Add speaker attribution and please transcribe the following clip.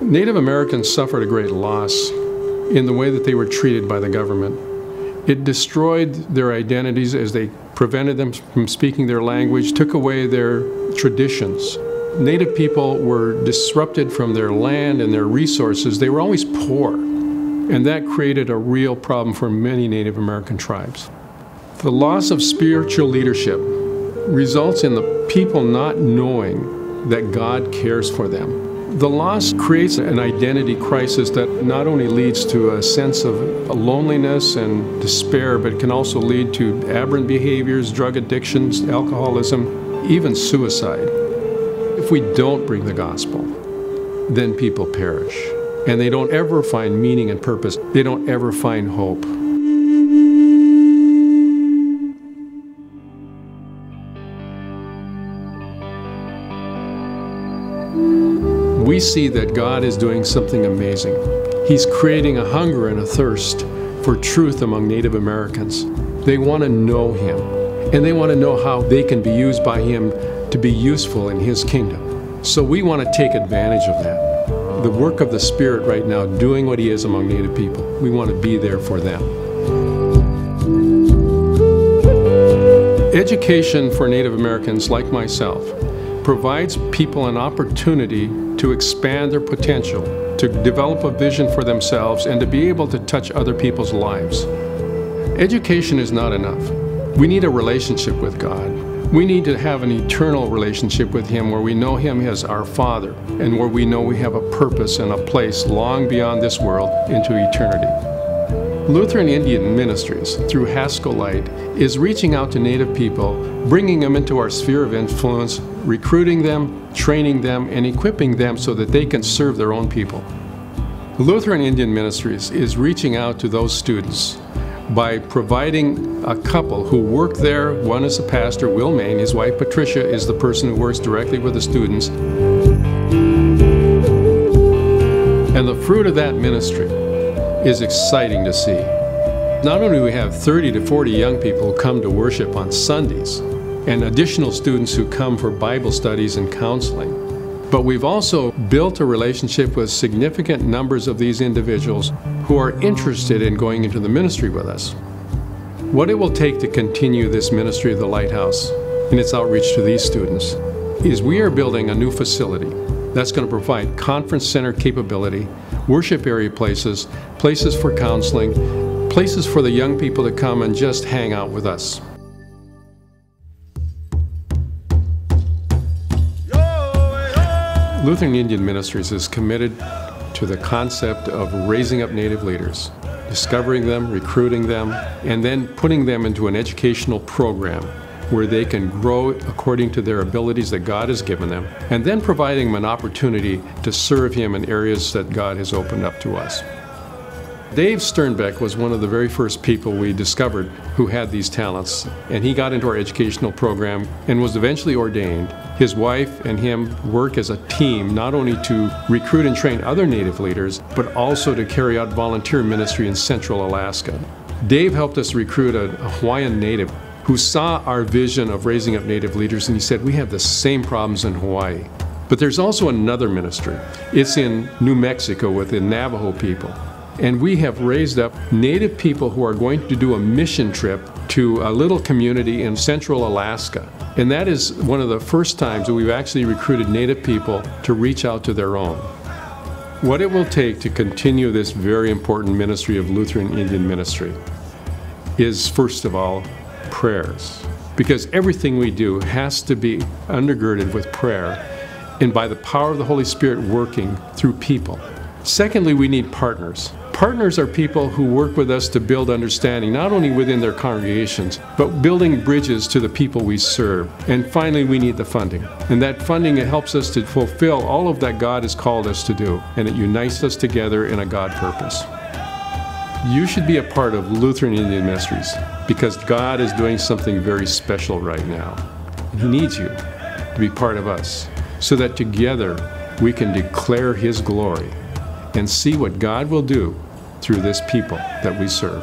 Speaker 1: Native Americans suffered a great loss in the way that they were treated by the government. It destroyed their identities as they prevented them from speaking their language, took away their traditions. Native people were disrupted from their land and their resources. They were always poor, and that created a real problem for many Native American tribes. The loss of spiritual leadership results in the people not knowing that God cares for them. The loss creates an identity crisis that not only leads to a sense of loneliness and despair, but can also lead to aberrant behaviors, drug addictions, alcoholism, even suicide. If we don't bring the gospel, then people perish, and they don't ever find meaning and purpose. They don't ever find hope. We see that God is doing something amazing. He's creating a hunger and a thirst for truth among Native Americans. They want to know Him, and they want to know how they can be used by Him to be useful in His kingdom. So we want to take advantage of that. The work of the Spirit right now, doing what He is among Native people, we want to be there for them. Education for Native Americans like myself provides people an opportunity to expand their potential, to develop a vision for themselves, and to be able to touch other people's lives. Education is not enough. We need a relationship with God. We need to have an eternal relationship with Him where we know Him as our Father and where we know we have a purpose and a place long beyond this world into eternity. Lutheran Indian Ministries, through Haskell Light, is reaching out to Native people, bringing them into our sphere of influence, recruiting them, training them, and equipping them so that they can serve their own people. Lutheran Indian Ministries is reaching out to those students by providing a couple who work there. One is a pastor, Will Main. His wife, Patricia, is the person who works directly with the students. And the fruit of that ministry is exciting to see. Not only do we have 30 to 40 young people who come to worship on Sundays, and additional students who come for Bible studies and counseling, but we've also built a relationship with significant numbers of these individuals who are interested in going into the ministry with us. What it will take to continue this ministry of the Lighthouse in its outreach to these students is we are building a new facility that's going to provide conference center capability, worship area places, places for counseling, places for the young people to come and just hang out with us. Lutheran Indian Ministries is committed to the concept of raising up Native leaders, discovering them, recruiting them, and then putting them into an educational program where they can grow according to their abilities that God has given them, and then providing them an opportunity to serve Him in areas that God has opened up to us. Dave Sternbeck was one of the very first people we discovered who had these talents, and he got into our educational program and was eventually ordained. His wife and him work as a team not only to recruit and train other Native leaders, but also to carry out volunteer ministry in Central Alaska. Dave helped us recruit a Hawaiian Native who saw our vision of raising up Native leaders, and he said, we have the same problems in Hawaii. But there's also another ministry. It's in New Mexico with the Navajo people. And we have raised up Native people who are going to do a mission trip to a little community in Central Alaska. And that is one of the first times that we've actually recruited Native people to reach out to their own. What it will take to continue this very important ministry of Lutheran Indian Ministry is, first of all, prayers. Because everything we do has to be undergirded with prayer and by the power of the Holy Spirit working through people. Secondly, we need partners. Partners are people who work with us to build understanding, not only within their congregations, but building bridges to the people we serve. And finally, we need the funding. And that funding, it helps us to fulfill all of that God has called us to do, and it unites us together in a God purpose. You should be a part of Lutheran Indian Ministries because God is doing something very special right now. He needs you to be part of us so that together we can declare His glory and see what God will do through this people that we serve.